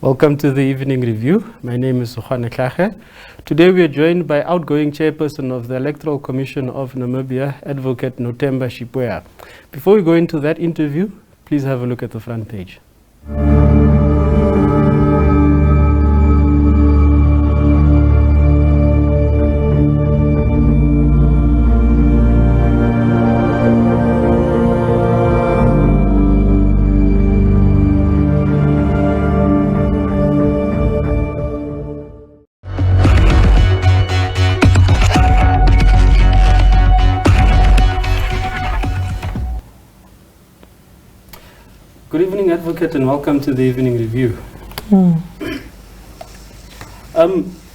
Welcome to the evening review. My name is Ndonga. Today we are joined by outgoing chairperson of the Electoral Commission of Namibia, Advocate Notemba Tjipueja. Before we go into that interview, please have a look at the front page. Good evening, Advocate, and welcome to the evening review.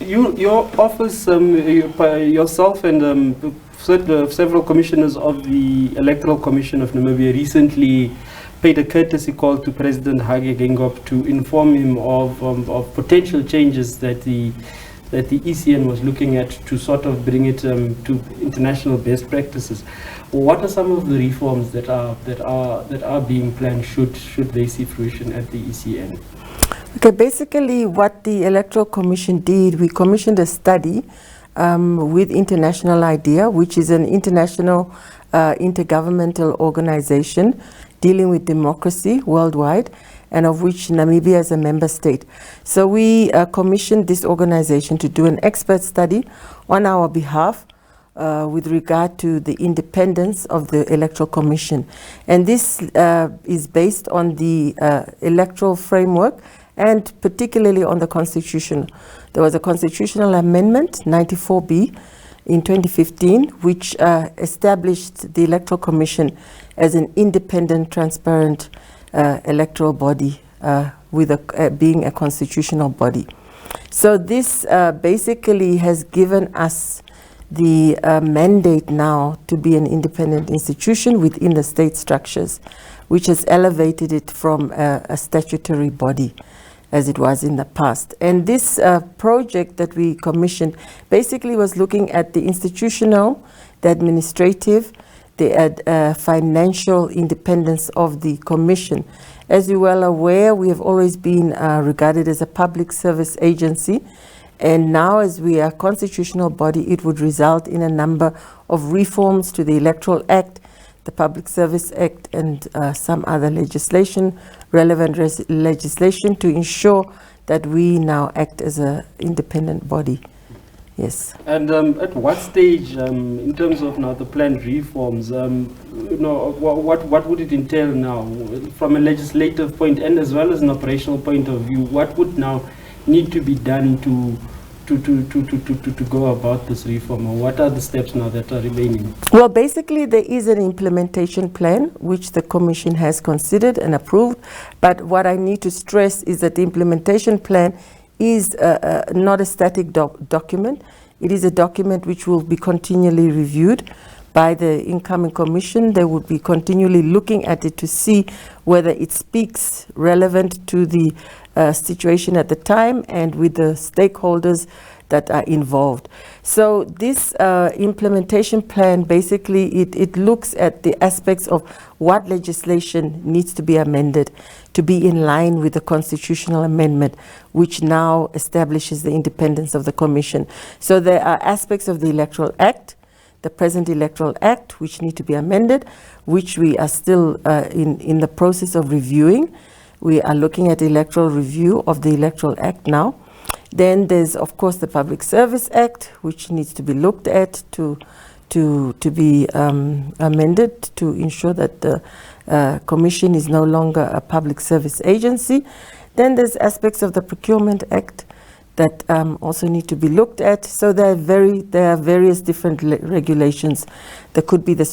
Your office, yourself and several commissioners of the Electoral Commission of Namibia recently paid a courtesy call to President Hage Geingob to inform him of potential changes that the ECN was looking at to sort of bring it to international best practices. What are some of the reforms that are being planned should they see fruition at the ECN? Okay, basically what the Electoral Commission did, we commissioned a study with International IDEA, which is an international intergovernmental organization dealing with democracy worldwide, and of which Namibia is a member state. So we commissioned this organization to do an expert study on our behalf with regard to the independence of the Electoral Commission. And this is based on the electoral framework and particularly on the Constitution. There was a constitutional amendment, 94B, in 2015, which established the Electoral Commission as an independent, transparent electoral body with being a constitutional body. So this basically has given us the mandate now to be an independent institution within the state structures, which has elevated it from a statutory body as it was in the past. And this project that we commissioned basically was looking at the institutional, the administrative, the financial independence of the Commission. As you're well aware, we have always been regarded as a public service agency, and now as we are a constitutional body, it would result in a number of reforms to the Electoral Act, the Public Service Act, and some other legislation, relevant legislation, to ensure that we now act as an independent body. Yes. And at what stage, in terms of now the planned reforms, what would it entail now from a legislative point and as well as an operational point of view? What would now need to be done to go about this reform, or what are the steps now that are remaining? Well, basically there is an implementation plan which the Commission has considered and approved, but what I need to stress is that the implementation plan is not a static document. It is a document which will be continually reviewed by the incoming Commission. They will be continually looking at it to see whether it speaks relevant to the situation at the time and with the stakeholders that are involved. So this implementation plan, basically it looks at the aspects of what legislation needs to be amended to be in line with the constitutional amendment, which now establishes the independence of the Commission. So there are aspects of the Electoral Act, the present Electoral Act, which need to be amended, which we are still in the process of reviewing. We are looking at electoral review of the Electoral Act now. Then there's, of course, the Public Service Act, which needs to be looked at to be amended to ensure that the Commission is no longer a public service agency. Then there's aspects of the Procurement Act that also need to be looked at. So there are various different regulations. There could be the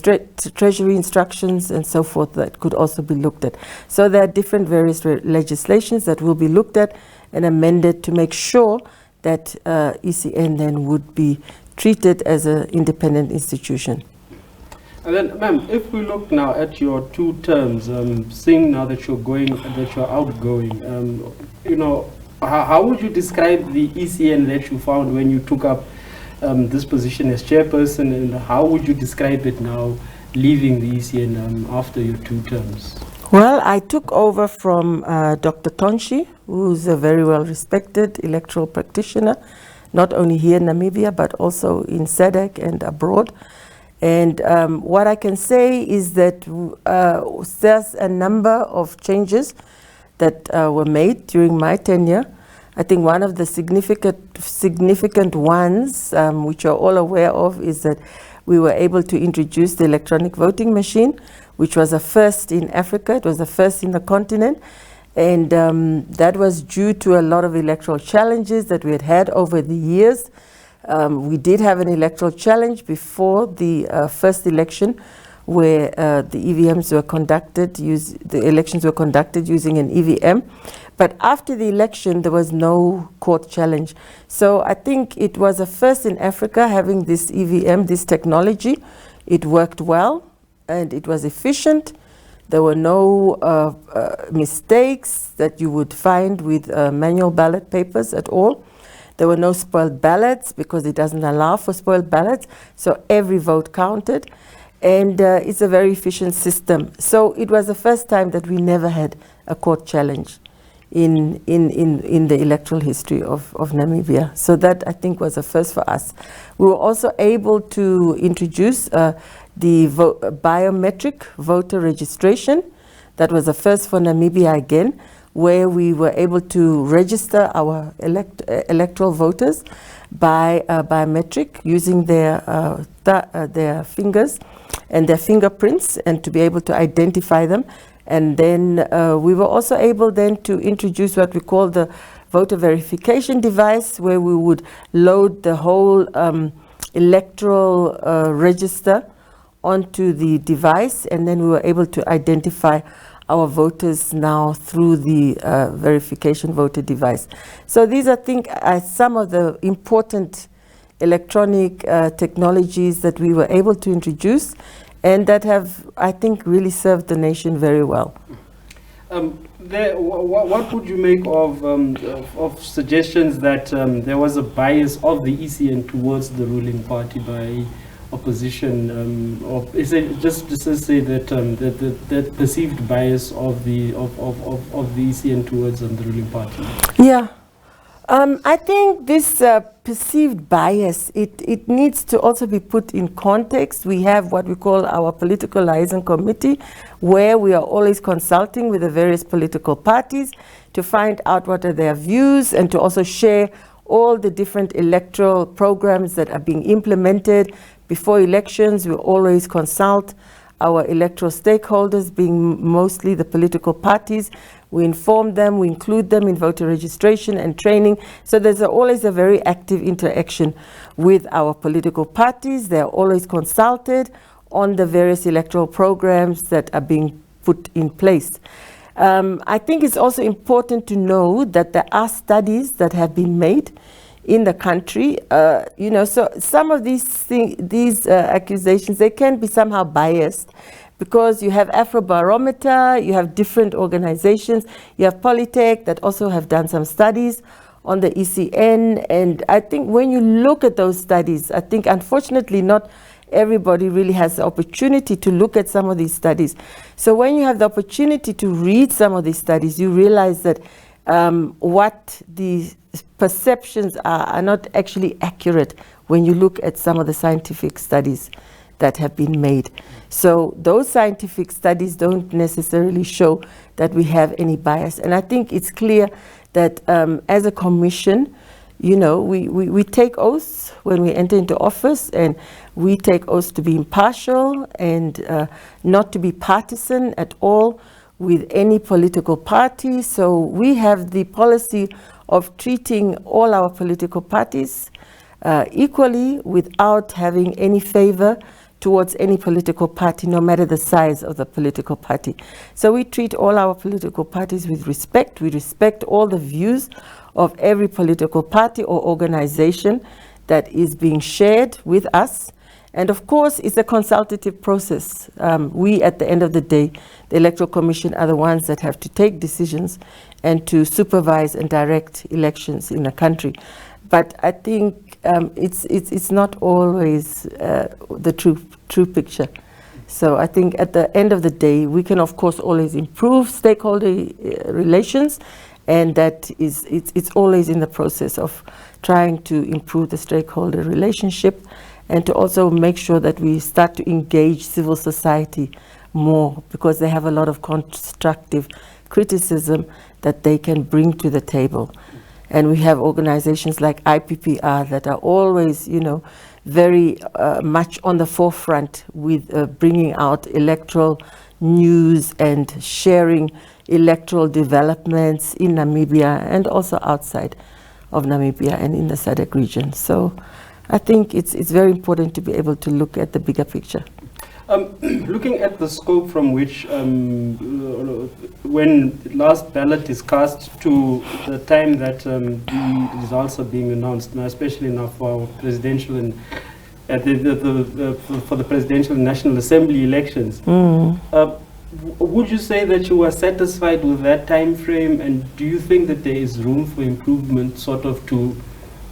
Treasury instructions and so forth that could also be looked at. So there are different various legislations that will be looked at and amended to make sure that ECN then would be treated as an independent institution. And then, ma'am, if we look now at your 2 terms, seeing now that you're outgoing, how would you describe the ECN that you found when you took up this position as chairperson, and how would you describe it now leaving the ECN after your 2 terms? Well, I took over from Dr. Tonshi, who's a very well-respected electoral practitioner, not only here in Namibia, but also in SADC and abroad. And what I can say is that there's a number of changes that were made during my tenure. I think one of the significant ones, which you're all aware of, is that we were able to introduce the electronic voting machine, which was a first in Africa. It was the first in the continent. And that was due to a lot of electoral challenges that we had over the years. We did have an electoral challenge before the first election, where the EVMs were conducted, the elections were conducted using an EVM. But after the election, there was no court challenge. So I think it was a first in Africa having this EVM, this technology. It worked well and it was efficient. There were no mistakes that you would find with manual ballot papers at all. There were no spoiled ballots because it doesn't allow for spoiled ballots. So every vote counted. And it's a very efficient system. So it was the first time that we never had a court challenge in the electoral history of Namibia. So that, I think, was a first for us. We were also able to introduce the biometric voter registration. That was a first for Namibia again, where we were able to register our electoral voters by biometric, using their fingers and their fingerprints, and to be able to identify them. And then we were also able then to introduce what we call the voter verification device, where we would load the whole electoral register onto the device, and then we were able to identify our voters now through the verification voter device. So these, I think, are some of the important electronic technologies that we were able to introduce, and that have, I think, really served the nation very well. What would you make of suggestions that there was a bias of the ECN towards the ruling party by opposition, or is it just to say that that perceived bias of the ECN towards the ruling party? Yeah. I think this perceived bias, it needs to also be put in context. We have what we call our political liaison committee, where we are always consulting with the various political parties to find out what are their views, and to also share all the different electoral programs that are being implemented. Before elections, we always consult our electoral stakeholders, being mostly the political parties. We inform them, we include them in voter registration and training. So there's always a very active interaction with our political parties. They're always consulted on the various electoral programs that are being put in place. I think it's also important to know that there are studies that have been made in the country, so some of these accusations, they can be somehow biased, because you have Afrobarometer, you have different organizations, you have Polytech that also have done some studies on the ECN, and I think when you look at those studies, I think unfortunately not everybody really has the opportunity to look at some of these studies. So when you have the opportunity to read some of these studies, you realize that what the perceptions are not actually accurate when you look at some of the scientific studies that have been made. So those scientific studies don't necessarily show that we have any bias. And I think it's clear that as a commission, we take oaths when we enter into office, and we take oaths to be impartial and not to be partisan at all with any political party. So we have the policy of treating all our political parties equally, without having any favor towards any political party, no matter the size of the political party. So we treat all our political parties with respect. We respect all the views of every political party or organization that is being shared with us. And of course, it's a consultative process. We, at the end of the day, the Electoral Commission, are the ones that have to take decisions and to supervise and direct elections in a country. But I think it's not always the true picture. So I think at the end of the day, we can of course always improve stakeholder relations, and that is, it's always in the process of trying to improve the stakeholder relationship, and to also make sure that we start to engage civil society more, because they have a lot of constructive criticism that they can bring to the table. And we have organizations like IPPR that are always, you know, very much on the forefront with bringing out electoral news and sharing electoral developments in Namibia and also outside of Namibia and in the SADC region. So I think it's very important to be able to look at the bigger picture. Looking at the scope from which, when last ballot is cast to the time that the results are being announced, now especially now for our presidential and for the presidential and National Assembly elections, would you say that you are satisfied with that time frame, and do you think that there is room for improvement, sort of to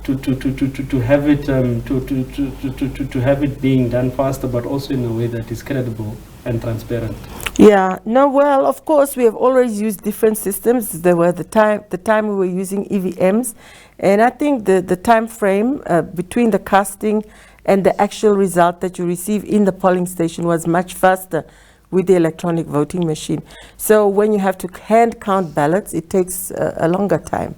have it to have it being done faster, but also in a way that is credible and transparent? Yeah, no, well, of course, we have always used different systems. There were the time we were using EVMs, and I think the time frame between the casting and the actual result that you receive in the polling station was much faster with the electronic voting machine. So when you have to hand count ballots, it takes a longer time.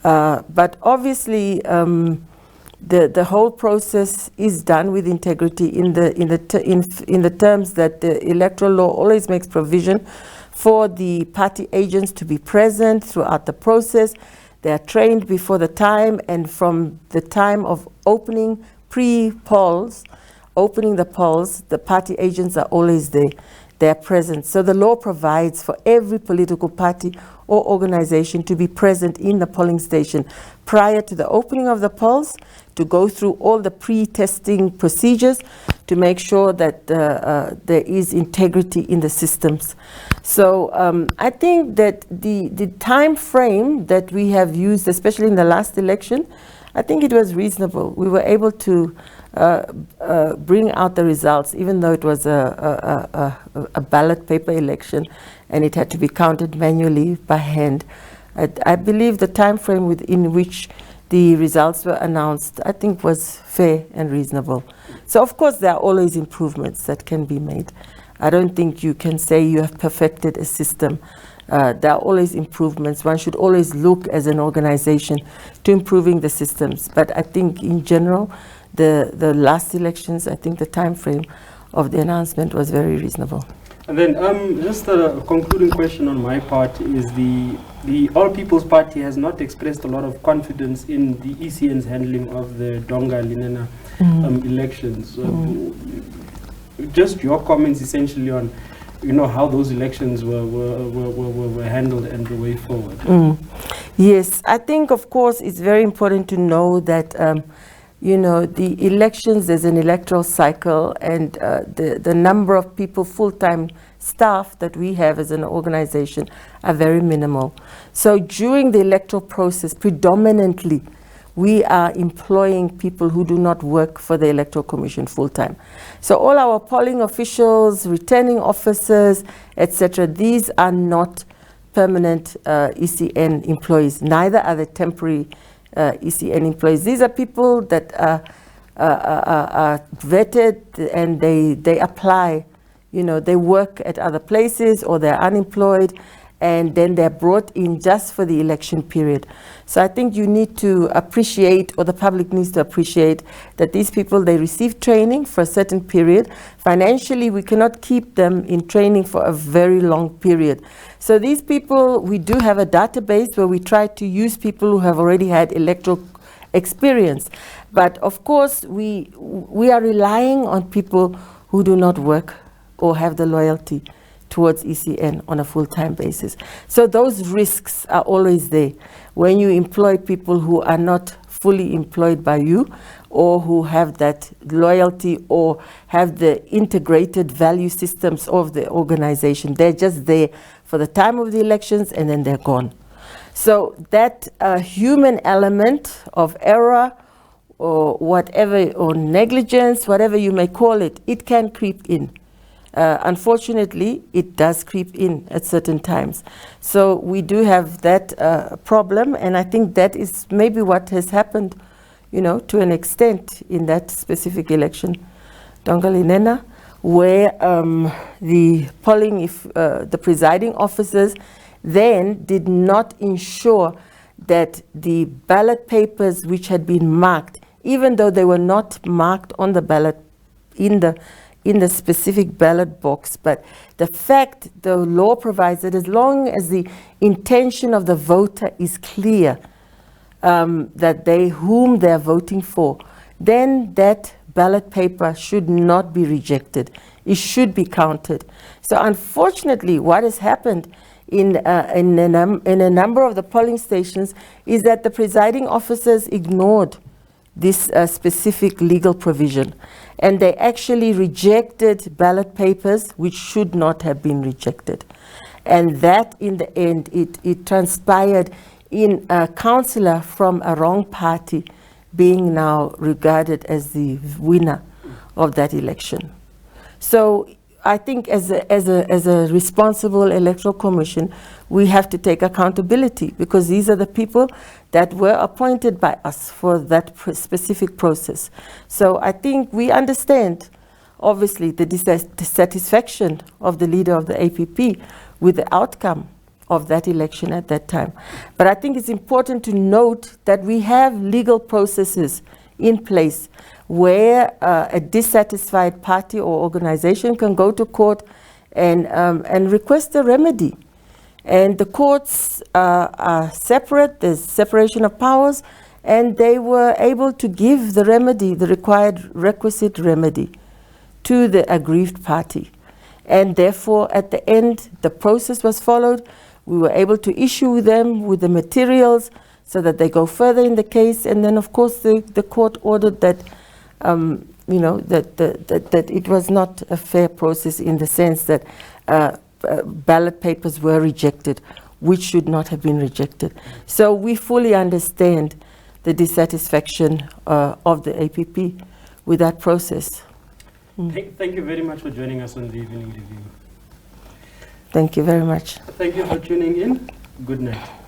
But obviously, the whole process is done with integrity in the terms that the electoral law always makes provision for the party agents to be present throughout the process. They are trained before the time, and from the time of opening pre-polls, opening the polls, the party agents are always there. They are present. So the law provides for every political party or organization to be present in the polling station prior to the opening of the polls, to go through all the pre-testing procedures to make sure that there is integrity in the systems. So I think that the time frame that we have used, especially in the last election, I think it was reasonable. We were able to bring out the results, even though it was a ballot paper election and it had to be counted manually by hand. I believe the time frame within which the results were announced, I think, was fair and reasonable. So of course there are always improvements that can be made. I don't think you can say you have perfected a system. There are always improvements. One should always look as an organization to improving the systems. But I think in general, the last elections, I think the time frame of the announcement was very reasonable. And then just a concluding question on my part is the All People's Party has not expressed a lot of confidence in the ECN's handling of the Ndonga Linena elections. Just your comments essentially on, you know, how those elections were handled and the way forward. Yes, I think of course it's very important to know that you know, the elections, there's an electoral cycle, and the number of people, full-time staff that we have as an organization are very minimal. So during the electoral process, predominantly, we are employing people who do not work for the Electoral Commission full-time. So all our polling officials, returning officers, etc., these are not permanent ECN employees, neither are they temporary ECN employees. These are people that are vetted and they apply, you know, they work at other places or they're unemployed, and then they're brought in just for the election period. So I think you need to appreciate, or the public needs to appreciate, that these people, they receive training for a certain period. Financially, we cannot keep them in training for a very long period. So these people, we do have a database where we try to use people who have already had electoral experience. But of course, we are relying on people who do not work or have the loyalty towards ECN on a full-time basis. So those risks are always there. When you employ people who are not fully employed by you, or who have that loyalty or have the integrated value systems of the organization, they're just there for the time of the elections and then they're gone. So that human element of error or whatever, or negligence, whatever you may call it, it can creep in. unfortunately, it does creep in at certain times. So we do have that problem, and I think that is maybe what has happened, you know, to an extent in that specific election, Ndonga Linena, where the polling, the presiding officers then did not ensure that the ballot papers which had been marked, even though they were not marked on the ballot in the specific ballot box, but the fact the law provides that as long as the intention of the voter is clear, that whom they're voting for, then that ballot paper should not be rejected. It should be counted. So unfortunately, what has happened in a number of the polling stations is that the presiding officers ignored this specific legal provision, and they actually rejected ballot papers which should not have been rejected. And that, in the end, it transpired in a councillor from a wrong party being now regarded as the winner of that election. So I think as a responsible electoral commission, we have to take accountability, because these are the people that were appointed by us for that specific process. So I think we understand, obviously, the dissatisfaction of the leader of the APP with the outcome of that election at that time. But I think it's important to note that we have legal processes in place where a dissatisfied party or organization can go to court and request a remedy. And the courts are separate, there's separation of powers, and they were able to give the remedy, the requisite remedy, to the aggrieved party. And therefore, at the end, the process was followed. We were able to issue them with the materials so that they go further in the case. And then, of course, the court ordered that, you know, that it was not a fair process in the sense that ballot papers were rejected, which should not have been rejected. So we fully understand the dissatisfaction of the APP with that process. Thank you very much for joining us on the Evening Review. Thank you very much. Thank you for tuning in. Good night.